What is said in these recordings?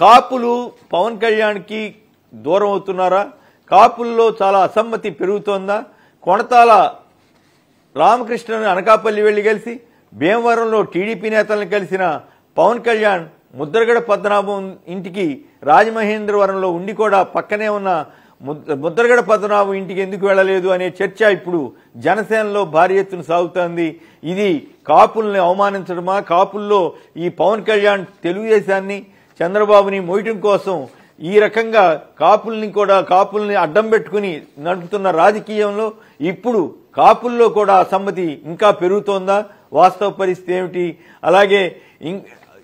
కాపులు పవన్ కళ్యాణ్కి దూరం అవుతున్నారా? కాపుల్లో చాలా అసమ్మతి పెరుగుతోందా? కొణతాల రామకృష్ణను అనకాపల్లి వెళ్లి కలిసి భీమవరంలో టీడీపీ నేతలను కలిసిన పవన్ కళ్యాణ్ ముద్రగడ పద్మనాభం ఇంటికి రాజమహేంద్రవరంలో ఉండి కూడా పక్కనే ఉన్న ముద్రగడ పద్మనాభం ఇంటికి ఎందుకు వెళ్లలేదు అనే చర్చ ఇప్పుడు జనసేనలో భారీ ఎత్తున సాగుతోంది. ఇది కాపుల్ని అవమానించడమా? కాపుల్లో ఈ పవన్ కళ్యాణ్ తెలుగుదేశాన్ని చంద్రబాబుని మోయటం కోసం ఈ రకంగా కాపుల్ని అడ్డం పెట్టుకుని నడుపుతున్న రాజకీయంలో ఇప్పుడు కాపుల్లో కూడా అసమ్మతి ఇంకా పెరుగుతోందా? వాస్తవ పరిస్థితి ఏమిటి? అలాగే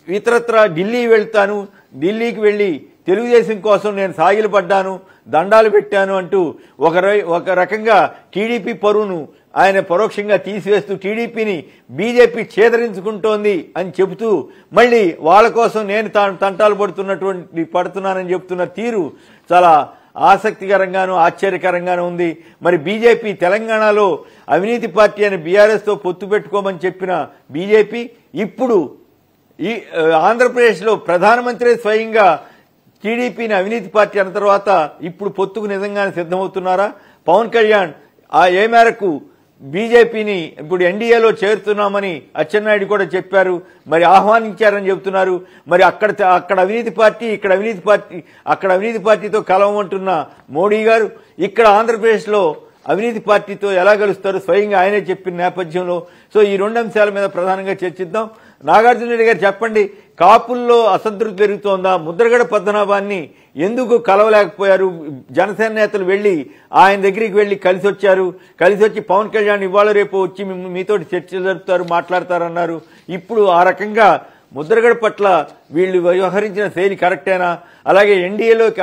ఇతరత్ర ఢిల్లీకి వెళ్లి తెలుగుదేశం కోసం నేను సాగిలపడ్డాను, దండాలు పెట్టాను అంటూ ఒక రకంగా టీడీపీ పరువును ఆయన పరోక్షంగా తీసివేస్తూ టీడీపీని బీజేపీ ఛేదరించుకుంటోంది అని చెబుతూ మళ్ళీ వాళ్ళ కోసం నేను తంటాలు పడుతున్నానని చెప్తున్న తీరు చాలా ఆసక్తికరంగానూ ఆశ్చర్యకరంగానూ ఉంది. మరి బీజేపీ తెలంగాణలో అవినీతి పార్టీ అని బీఆర్ఎస్తో పొత్తు పెట్టుకోమని చెప్పిన బీజేపీ ఇప్పుడు ఈ ఆంధ్రప్రదేశ్లో ప్రధానమంత్రి స్వయంగా టీడీపీని అవినీతి పార్టీ అన్న తర్వాత ఇప్పుడు పొత్తుకు నిజంగానే సిద్ధమవుతున్నారా? పవన్ కళ్యాణ్ ఏ మేరకు బీజేపీని ఇప్పుడు ఎన్డీఏలో చేరుతున్నామని అచ్చెన్నాయుడు కూడా చెప్పారు, మరి ఆహ్వానించారని చెబుతున్నారు. మరి అక్కడ అవినీతి పార్టీ అక్కడ అవినీతి పార్టీతో కలవమంటున్న మోడీ గారు ఇక్కడ ఆంధ్రప్రదేశ్లో అవినీతి పార్టీతో ఎలా కలుస్తారు? స్వయంగా ఆయనే చెప్పిన నేపథ్యంలో సో ఈ రెండు అంశాల మీద ప్రధానంగా చర్చిద్దాం. నాగార్జున రెడ్డి గారు చెప్పండి, కాపుల్లో అసంతృప్తి పెరుగుతోందా? ముద్రగడ పద్మనాభాన్ని ఎందుకు కలవలేకపోయారు? జనసేన నేతలు వెళ్లి ఆయన దగ్గరికి వెళ్లి కలిసి వచ్చి పవన్ కళ్యాణ్ ఇవాళ రేపు వచ్చి మీతోటి చర్చలు జరుపుతారు, మాట్లాడతారన్నారు. ఇప్పుడు ఆ రకంగా ముద్రగడ పట్ల వీళ్ళు వ్యవహరించిన శైలి కరెక్టేనా? అలాగే ఎన్డీఏలోకి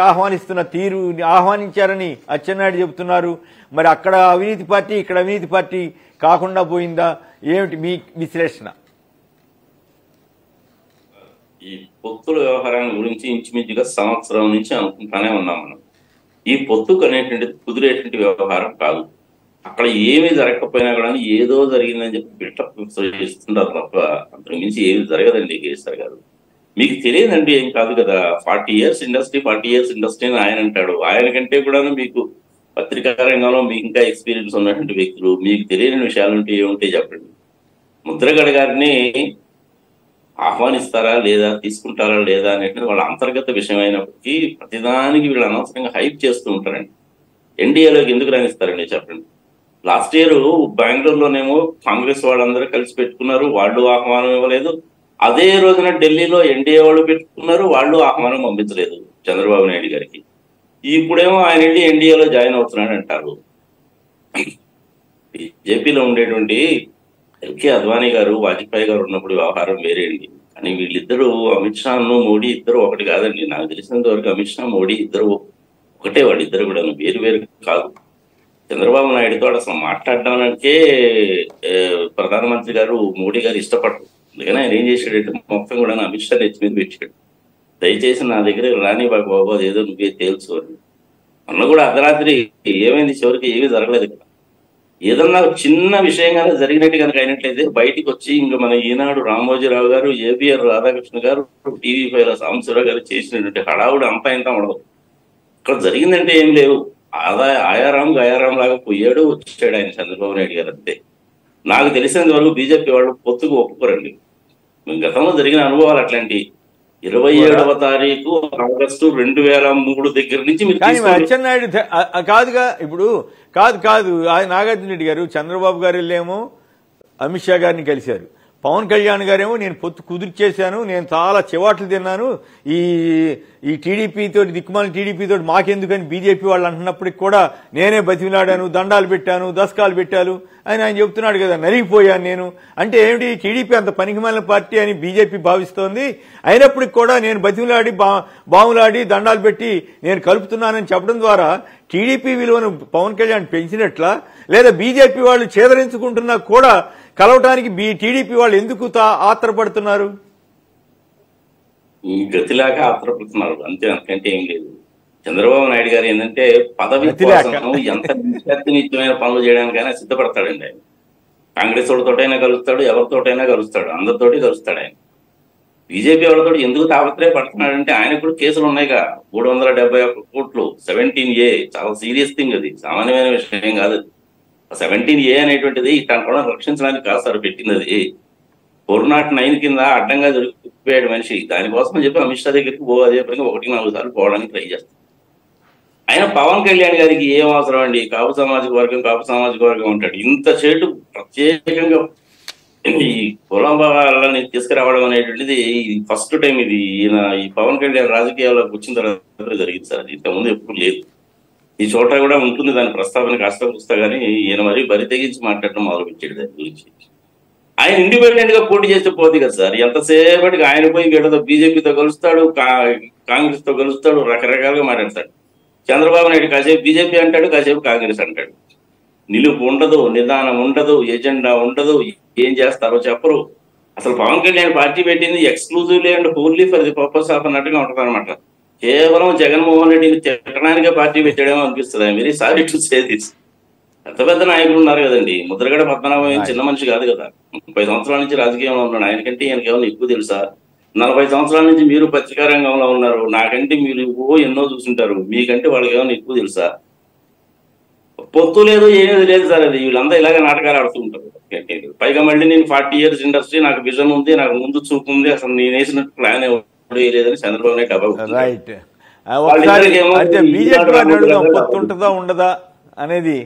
ఆహ్వానించారని అచ్చెన్నాయుడు చెబుతున్నారు. మరి అక్కడ అవినీతి పార్టీ ఇక్కడ అవినీతి పార్టీ కాకుండా పోయిందా? ఏమిటి మీ విశ్లేషణ? ఈ పొత్తుల వ్యవహారాన్ని గురించి ఇంచుమించుగా సంవత్సరం నుంచి అనుకుంటానే ఉన్నాం మనం. ఈ పొత్తుకు అనేటువంటిది కుదిరేటువంటి వ్యవహారం కాదు. అక్కడ ఏమీ జరగకపోయినా కూడా ఏదో జరిగిందని చెప్పి బిల్డప్ చేస్తుంటారు తప్ప అంతకు మించి ఏమి జరగదండి. కేసీఆర్ గారు మీకు తెలియదండి, ఏం కాదు కదా. 40 years ఇండస్ట్రీ అని ఆయన అంటాడు. ఆయన కంటే కూడా మీకు పత్రికా రంగంలో మీకు ఇంకా ఎక్స్పీరియన్స్ ఉన్నటువంటి వ్యక్తులు, మీకు తెలియని విషయాలు ఉంటే ఏముంటే చెప్పండి. ముద్రగడ గారిని ఆహ్వానిస్తారా లేదా, తీసుకుంటారా లేదా అనేటువంటి వాళ్ళ అంతర్గత విషయం అయినప్పటికీ ప్రతిదానికి వీళ్ళు అనవసరంగా హైప్ చేస్తూ ఉంటారండి. ఎన్డీఏలోకి ఎందుకు రాణిస్తారండి చెప్పండి. లాస్ట్ ఇయర్ బెంగళూరులోనేమో కాంగ్రెస్ వాళ్ళందరూ కలిసి పెట్టుకున్నారు, వాళ్ళు ఆహ్వానం ఇవ్వలేదు. అదే రోజున ఢిల్లీలో ఎన్డీఏ వాళ్ళు పెట్టుకున్నారు, వాళ్ళు ఆహ్వానం పంపించలేదు చంద్రబాబు నాయుడు గారికి. ఇప్పుడేమో ఆయన వెళ్ళి ఎన్డీఏలో జాయిన్ అవుతున్నాడు అంటారు. బీజేపీలో ఉండేటువంటి ఎల్కే అద్వానీ గారు, వాజ్పేయి గారు ఉన్నప్పుడు వ్యవహారం వేరే అండి. కానీ వీళ్ళిద్దరూ అమిత్ షాను మోడీ ఇద్దరు ఒకటి కాదండి. నాకు తెలిసినంత వరకు అమిత్ షా మోడీ ఇద్దరు ఒకటే, వాళ్ళిద్దరు కూడా వేరు కాదు. చంద్రబాబు నాయుడుతో అసలు మాట్లాడడానికే ప్రధానమంత్రి గారు మోడీ గారు ఇష్టపడరు. అందుకని ఆయన ఏం చేశాడంటే మొత్తం కూడా అమిత్ షా నెత్తి మీద పెట్టాడు, దయచేసి నా దగ్గర రాని బాబు అదేదో నువ్వే తేల్చు అని. మొన్న కూడా అర్ధరాత్రి ఏమైంది, చివరికి ఏమీ జరగలేదు కదా. ఏదన్నా చిన్న విషయంగానే జరిగినట్టు కనుక అయినట్లయితే బయటికి వచ్చి ఇంకా మన ఈనాడు రామోజీరావు గారు, ఏబిఆర్ రాధాకృష్ణ గారు, టీవీ5 సాంబశివరావు గారు చేసినటువంటి హడావుడు అంతా ఇంత ఉండదు. ఇక్కడ జరిగిందంటే ఏం లేవు. ఆయారాం లాగా పోయాడు, వచ్చాడు ఆయన చంద్రబాబు నాయుడు గారు అంతే. నాకు తెలిసినంత వరకు బీజేపీ వాళ్ళు పొత్తుకు ఒప్పుకోరండి. గతంలో జరిగిన అనుభవాలు అట్లాంటి. 27వ తారీఖు ఆగస్టు 2003 దగ్గర నుంచి మీరు అచ్చెన్నాయుడు కాదుగా ఇప్పుడు కాదు నాగార్జున రెడ్డి గారు, చంద్రబాబు గారు వెళ్ళేమో అమిత్ షా గారిని కలిశారు. పవన్ కళ్యాణ్ గారేమో నేను పొత్తు కుదిర్చేశాను, నేను చాలా చివాట్లు తిన్నాను, ఈ టీడీపీతో దిక్కుమాల టీడీపీతో మాకెందుకని బీజేపీ వాళ్ళు అంటున్నప్పటికి కూడా నేనే బతిమిలాడాను, దండాలు పెట్టాను, దశకాలు పెట్టాను అని ఆయన చెబుతున్నాడు కదా. నలిగిపోయాను నేను అంటే ఏమిటి? టీడీపీ అంత పనికిమాలిన పార్టీ అని బీజేపీ భావిస్తోంది. అయినప్పటికి కూడా నేను బతిమిలాడి బాములాడి దండాలు పెట్టి నేను కలుపుతున్నానని చెప్పడం ద్వారా టీడీపీ విలువను పవన్ కళ్యాణ్ పెంచినట్లా, లేదా బీజేపీ వాళ్ళు ఛేదరించుకుంటున్నా కూడా కలవటానికి టీడీపీ వాళ్ళు ఎందుకు ఆత్రపడుతున్నారు? గతిలాగా ఆత్రపడుతున్నారు అంతే, అంతకంటే ఏం లేదు. చంద్రబాబు నాయుడు గారు ఏంటంటే పదవి కోసం ఎంత నిత్యమైన పనులు చేయడానికైనా సిద్ధపడతాడండి ఆయన. కాంగ్రెస్ తోటైనా కలుస్తాడు, ఎవరితోటైనా కలుస్తాడు, అందరితోటి కలుస్తాడు ఆయన. బీజేపీ వాళ్ళతో ఎందుకు తాపత్రయపడుతున్నాడంటే ఆయన కూడా కేసులు ఉన్నాయిగా 371 కోట్లు 17A, చాలా సీరియస్ థింగ్, అది సామాన్యమైన విషయం కాదు. 17A అనేటువంటిది ఇట్లాంటి కూడా రక్షించడానికి కాదు సార్ పెట్టింది. అది 409 కింద అడ్డంగా దొరికిపోయాడు మనిషి. దానికోసం అని చెప్పి అమిత్ షా దగ్గరికి అదే పనికి 1-4 సార్లు పోవడానికి ట్రై చేస్తాడు. ఆయన పవన్ కళ్యాణ్ గారికి ఏం అవసరం అండి? కాపు సామాజిక వర్గం ఉంటాడు. ఇంత చేటు ప్రత్యేకంగా ఈ కులం వాళ్ళని తీసుకురావడం అనేటువంటిది ఫస్ట్ టైం. ఇది ఈయన ఈ పవన్ కళ్యాణ్ రాజకీయాల్లోకి వచ్చిన తర్వాత జరిగింది సార్. ఇంతకుముందు ఎప్పుడు లేదు. ఈ చోట కూడా ఉంటుంది దాని ప్రస్తావన కాస్త వస్తా కానీ ఈయన మరీ బరి తెగించి మాట్లాడడం మొదలుపెట్టాడు దాని గురించి. ఆయన ఇండిపెండెంట్ గా పోటీ చేస్తే పోతే కదా సార్. ఎంతసేపటికి ఆయన పోయి వీళ్ళతో బీజేపీతో కలుస్తాడు, కాంగ్రెస్ తో కలుస్తాడు, రకరకాలుగా మాట్లాడతాడు. చంద్రబాబు నాయుడు కాసేపు బీజేపీ అంటాడు, కాసేపు కాంగ్రెస్ అంటాడు. నిలుపు ఉండదు, నిదానం ఉండదు, ఎజెండా ఉండదు, ఏం చేస్తారో చెప్పరు. అసలు పవన్ కళ్యాణ్ పార్టీ పెట్టింది exclusively and only for the purpose of అన్నట్టుగా ఉంటుంది అనమాట. కేవలం జగన్మోహన్ రెడ్డిని తిట్టడానికే పార్టీ పెట్టాడేమో అనిపిస్తుంది. Very sorry to say this. పెద్ద పెద్ద నాయకులు ఉన్నారు కదండి. ముద్రగడ పద్మనాభం చిన్న మనిషి కాదు కదా. 30 సంవత్సరాల నుంచి రాజకీయంలో ఉన్నాడు. ఆయనకంటే ఈయనకి ఏమన్నా ఎక్కువ తెలుసా? 40 సంవత్సరాల నుంచి మీరు పత్రికా రంగంలో ఉన్నారు. నాకంటే మీరు ఎన్నో చూసుంటారు. మీకంటే వాళ్ళకి ఏమన్నా ఎక్కువ తెలుసా? పొత్తు లేదు, ఏమేది లేదు సార్. అది వీళ్ళంతా ఇలాగే నాటకాలు ఆడుతుంటారు. పైగా మళ్ళీ నేను 40 years ఇండస్ట్రీ, నాకు విజన్ ఉంది, నాకు ముందు చూపు ఉంది, అసలు నేను వేసినట్టు ప్లాన్ ఎవరు వేయలేదని చంద్రబాబు నాయుడు రైట్. ఒకసారి అంటే బీజేపీ పొత్తు ఉంటుందా ఉండదా అనేది